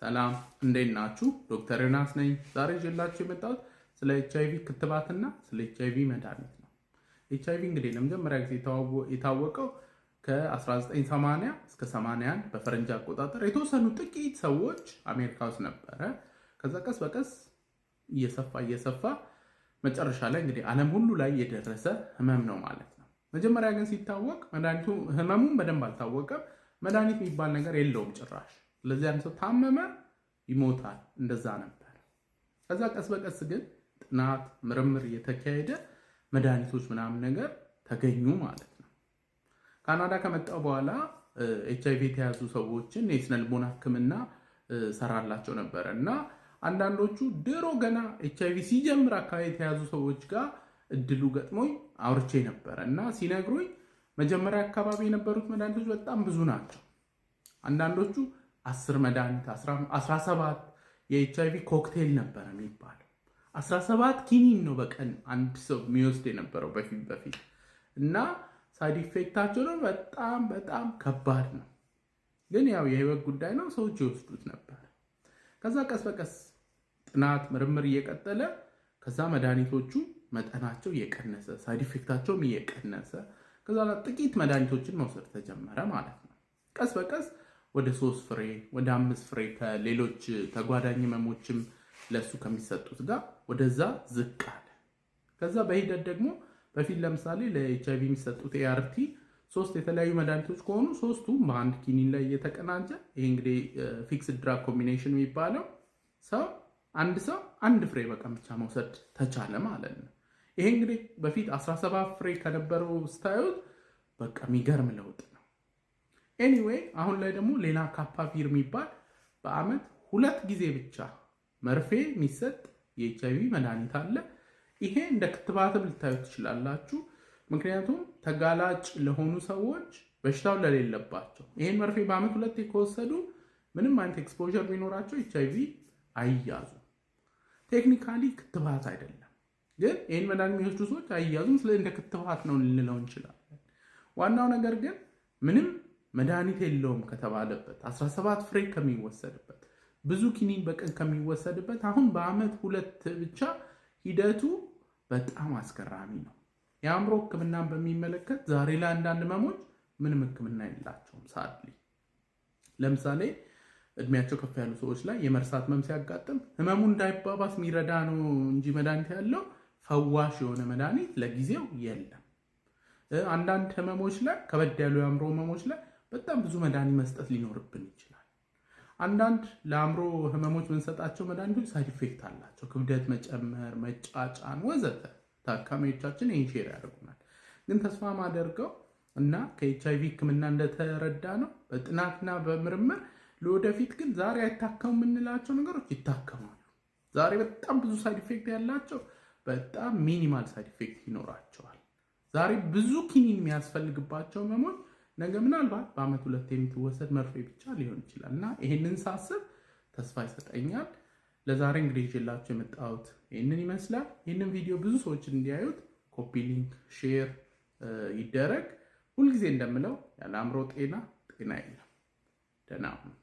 ሰላም እንዴት ናችሁ? ዶክተር ዮናስ ነኝ። ዛሬ ይዤላችሁ የመጣሁት ስለ ኤችአይቪ ክትባትና ስለ ኤችአይቪ መድኃኒት ነው። ኤችአይቪ እንግዲህ ለመጀመሪያ ጊዜ የታወቀው ከ1980 እስከ 81 በፈረንጅ አቆጣጠር የተወሰኑ ጥቂት ሰዎች አሜሪካ ውስጥ ነበረ። ከዛ ቀስ በቀስ እየሰፋ መጨረሻ ላይ እንግዲህ ዓለም ሁሉ ላይ የደረሰ ህመም ነው ማለት ነው። መጀመሪያ ግን ሲታወቅ መድኃኒቱ ህመሙን በደንብ አልታወቀም። መድኃኒት የሚባል ነገር የለውም ጭራሽ። ስለዚህ አንድ ሰው ታመመ ይሞታል፣ እንደዛ ነበር። ከዛ ቀስ በቀስ ግን ጥናት ምርምር እየተካሄደ መድኃኒቶች ምናምን ነገር ተገኙ ማለት ነው። ካናዳ ከመጣው በኋላ ኤችአይቪ የተያዙ ሰዎችን የስነ ልቦና ህክምና ሰራላቸው ነበረ እና አንዳንዶቹ ድሮ ገና ኤችአይቪ ሲጀምር አካባቢ የተያዙ ሰዎች ጋር እድሉ ገጥሞኝ አውርቼ ነበረ እና ሲነግሩኝ መጀመሪያ አካባቢ የነበሩት መድኃኒቶች በጣም ብዙ ናቸው። አንዳንዶቹ 10 መድኃኒት 17 የኤችአይቪ ኮክቴል ነበር የሚባለው። 17 ኪኒን ነው በቀን አንድ ሰው የሚወስድ የነበረው በፊት እና ሳይድ ኢፌክታቸው ነው በጣም ከባድ ነው። ግን ያው የህይወት ጉዳይ ነው፣ ሰዎች ይወስዱት ነበር። ከዛ ቀስ በቀስ ጥናት ምርምር እየቀጠለ ከዛ መድኃኒቶቹ መጠናቸው እየቀነሰ ሳይድ ኢፌክታቸውም እየቀነሰ ከዛ ጥቂት መድኃኒቶችን መውሰድ ተጀመረ ማለት ነው። ቀስ በቀስ ወደ 3 ፍሬ ወደ 5 ፍሬ ከሌሎች ተጓዳኝ ህመሞችም ለሱ ከሚሰጡት ጋር ወደዛ ዝቅ አለ። ከዛ በሂደት ደግሞ በፊት ለምሳሌ ለኤችአይቪ የሚሰጡት ኤአርቲ 3 የተለያዩ መድኃኒቶች ከሆኑ 3ቱም በአንድ ኪኒን ላይ እየተቀናጀ ይሄ እንግዲህ ፊክስድ ድራግ ኮምቢኔሽን የሚባለው አንድ ሰው አንድ ፍሬ በቀን ብቻ መውሰድ ተቻለ ማለት ነው። ይሄ እንግዲህ በፊት 17 ፍሬ ከነበረው ስታዩት በቃ የሚገርም ለውጥ ነው። ኤኒዌይ አሁን ላይ ደግሞ ሌላ ካፓቪር የሚባል በአመት 2 ጊዜ ብቻ መርፌ የሚሰጥ የኤችአይቪ መድኃኒት አለ። ይሄ እንደ ክትባትም ልታዩት ትችላላችሁ። ምክንያቱም ተጋላጭ ለሆኑ ሰዎች በሽታው ለሌለባቸው ይሄን መርፌ በአመት 2 ከወሰዱ ምንም አይነት ኤክስፖዠር ቢኖራቸው ኤችአይቪ አይያዙም። ቴክኒካሊ ክትባት አይደለም፣ ግን ይህን መድኃኒት የሚወስዱ ሰዎች አይያዙም። ስለ እንደ ክትባት ነው ልንለው እንችላለን። ዋናው ነገር ግን ምንም መድኃኒት የለውም ከተባለበት 17 ፍሬ ከሚወሰድበት ብዙ ኪኒን በቀን ከሚወሰድበት አሁን በአመት 2 ብቻ ሂደቱ በጣም አስገራሚ ነው። የአእምሮ ህክምናን በሚመለከት ዛሬ ላይ አንዳንድ ህመሞች ምንም ህክምና የላቸውም። ሳድሊ ለምሳሌ እድሜያቸው ከፍ ያሉ ሰዎች ላይ የመርሳት ህመም ሲያጋጥም ህመሙ እንዳይባባስ የሚረዳ ነው እንጂ መድኃኒት ያለው ፈዋሽ የሆነ መድኃኒት ለጊዜው የለም። አንዳንድ ህመሞች ላይ ከበድ ያሉ የአእምሮ ህመሞች ላይ በጣም ብዙ መድኃኒት መስጠት ሊኖርብን ይችላል። አንዳንድ ለአእምሮ ህመሞች የምንሰጣቸው መድኃኒቶች ሳይድ ኢፌክት አላቸው፣ ክብደት መጨመር፣ መጫጫን ወዘተ። ታካሚዎቻችን ይህን ሼር ያደርጉናል። ግን ተስፋ ማደርገው እና ከኤችአይቪ ህክምና እንደተረዳ ነው በጥናትና በምርምር ለወደፊት ግን ዛሬ አይታከሙ የምንላቸው ነገሮች ይታከማሉ። ዛሬ በጣም ብዙ ሳይድ ኢፌክት ያላቸው በጣም ሚኒማል ሳይድ ኢፌክት ይኖራቸዋል። ዛሬ ብዙ ኪኒን የሚያስፈልግባቸው ህመሞች ነገ ምናልባት በአመት 2 የምትወሰድ መርፌ ብቻ ሊሆን ይችላል እና ይሄንን ሳስብ ተስፋ ይሰጠኛል። ለዛሬ እንግዲህ ይዤላችሁ የመጣሁት ይህንን ይመስላል። ይህንን ቪዲዮ ብዙ ሰዎች እንዲያዩት ኮፒ ሊንክ ሼር ይደረግ። ሁልጊዜ እንደምለው ያለ አእምሮ ጤና የለም። ደህና ሁኑ።